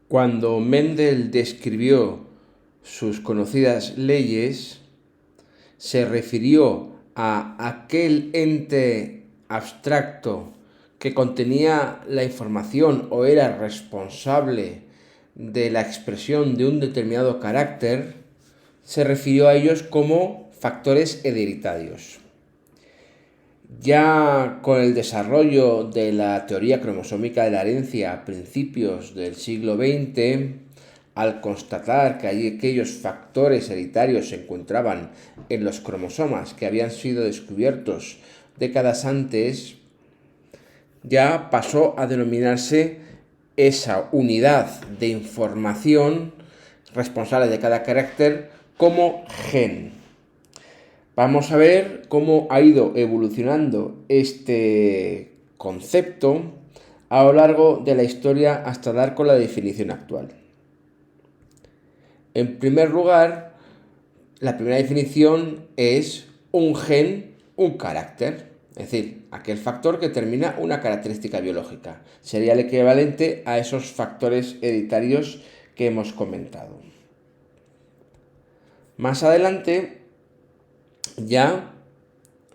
Cuando Mendel describió sus conocidas leyes, se refirió a aquel ente abstracto que contenía la información o era responsable de la expresión de un determinado carácter, se refirió a ellos como factores hereditarios. Ya con el desarrollo de la teoría cromosómica de la herencia a principios del siglo XX, al constatar que aquellos factores hereditarios se encontraban en los cromosomas que habían sido descubiertos décadas antes, ya pasó a denominarse esa unidad de información responsable de cada carácter como gen. Vamos a ver cómo ha ido evolucionando este concepto a lo largo de la historia hasta dar con la definición actual. En primer lugar, la primera definición es un gen, un carácter, es decir, aquel factor que determina una característica biológica. Sería el equivalente a esos factores hereditarios que hemos comentado. Más adelante ya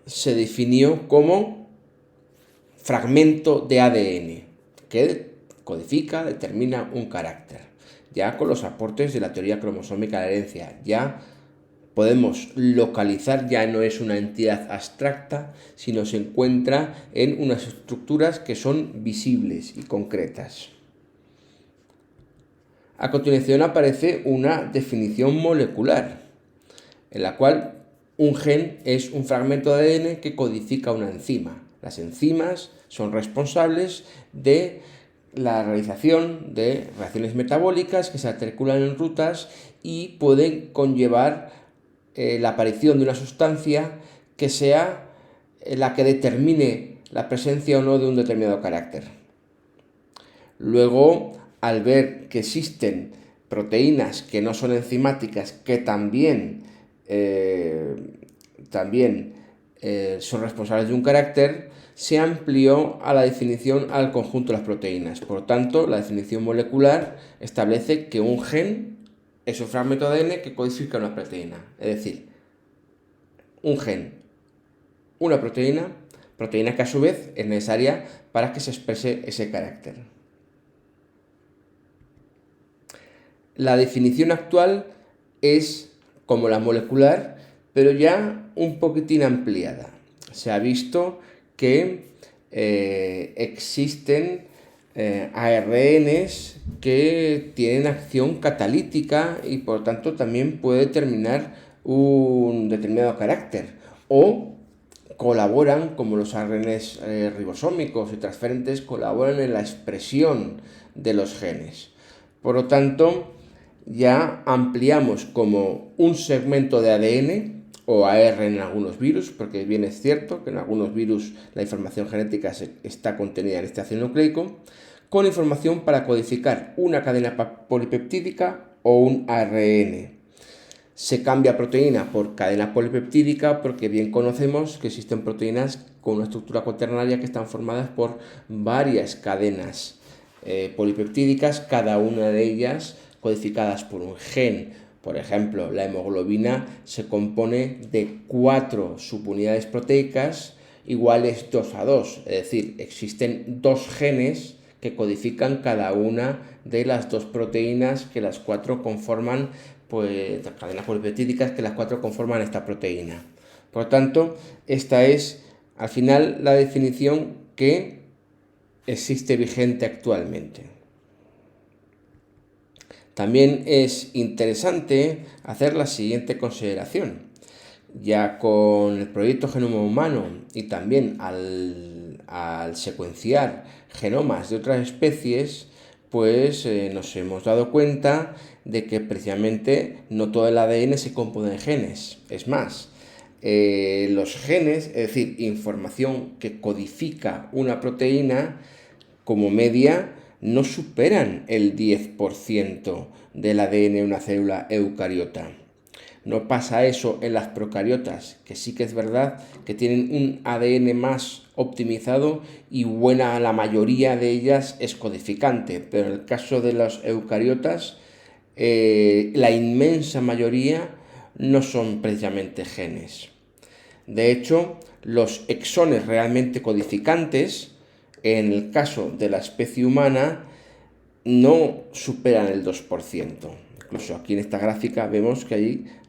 se definió como fragmento de ADN que codifica, determina un carácter. Ya con los aportes de la teoría cromosómica de la herencia, ya podemos localizar, ya no es una entidad abstracta, sino se encuentra en unas estructuras que son visibles y concretas. A continuación aparece una definición molecular, en la cual un gen es un fragmento de ADN que codifica una enzima. Las enzimas son responsables de la realización de reacciones metabólicas que se articulan en rutas y pueden conllevar la aparición de una sustancia que sea la que determine la presencia o no de un determinado carácter. Luego, al ver que existen proteínas que no son enzimáticas, que también son responsables de un carácter, se amplió a la definición al conjunto de las proteínas. Por lo tanto, la definición molecular establece que un gen es un fragmento de ADN que codifica una proteína. Es decir, un gen, una proteína que a su vez es necesaria para que se exprese ese carácter. La definición actual es como la molecular, pero ya un poquitín ampliada. Se ha visto que existen ARNs que tienen acción catalítica y por tanto también puede determinar un determinado carácter o colaboran, como los ARNs ribosómicos y transferentes, colaboran en la expresión de los genes. Por lo tanto, ya ampliamos como un segmento de ADN o AR en algunos virus, porque bien es cierto que en algunos virus la información genética está contenida en este ácido nucleico, con información para codificar una cadena polipeptídica o un ARN. Se cambia proteína por cadena polipeptídica porque bien conocemos que existen proteínas con una estructura cuaternaria que están formadas por varias cadenas polipeptídicas, cada una de ellas codificadas por un gen. Por ejemplo, la hemoglobina se compone de 4 subunidades proteicas iguales 2 a 2, es decir, existen 2 genes que codifican cada una de las 2 proteínas que las 4 conforman, pues las cadenas polipeptídicas que las 4 conforman esta proteína. Por lo tanto, esta es al final la definición que existe vigente actualmente. También es interesante hacer la siguiente consideración. Ya con el proyecto Genoma Humano y también al secuenciar genomas de otras especies, pues nos hemos dado cuenta de que precisamente no todo el ADN se compone de genes. Es más, los genes, es decir, información que codifica una proteína, como media, no superan el 10% del ADN de una célula eucariota. No pasa eso en las procariotas, que sí que es verdad que tienen un ADN más optimizado y buena, la mayoría de ellas es codificante, pero en el caso de los eucariotas, la inmensa mayoría no son precisamente genes. De hecho, los exones realmente codificantes, en el caso de la especie humana, no superan el 2%. Incluso aquí en esta gráfica vemos que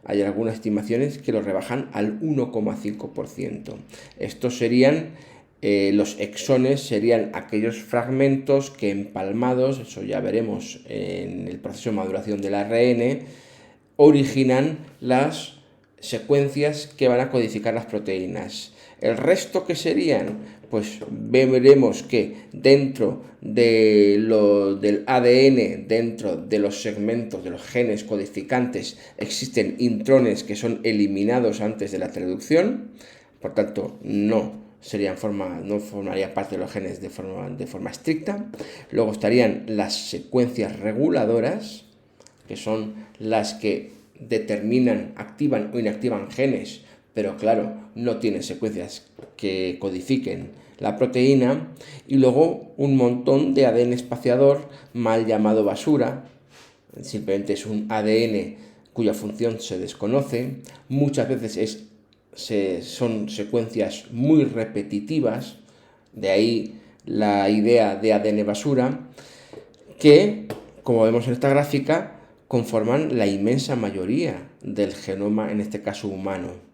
hay algunas estimaciones que lo rebajan al 1,5%. Estos serían los exones, serían aquellos fragmentos que empalmados, eso ya veremos en el proceso de maduración del ARN, originan las secuencias que van a codificar las proteínas. El resto que serían, pues veremos que dentro del ADN, dentro de los segmentos de los genes codificantes, existen intrones que son eliminados antes de la traducción, por tanto no formarían parte de los genes de forma estricta. Luego estarían las secuencias reguladoras, que son las que determinan, activan o inactivan genes, pero claro, no tienen secuencias que codifiquen la proteína, y luego un montón de ADN espaciador, mal llamado basura, simplemente es un ADN cuya función se desconoce, muchas veces son secuencias muy repetitivas, de ahí la idea de ADN basura, que, como vemos en esta gráfica, conforman la inmensa mayoría del genoma, en este caso humano.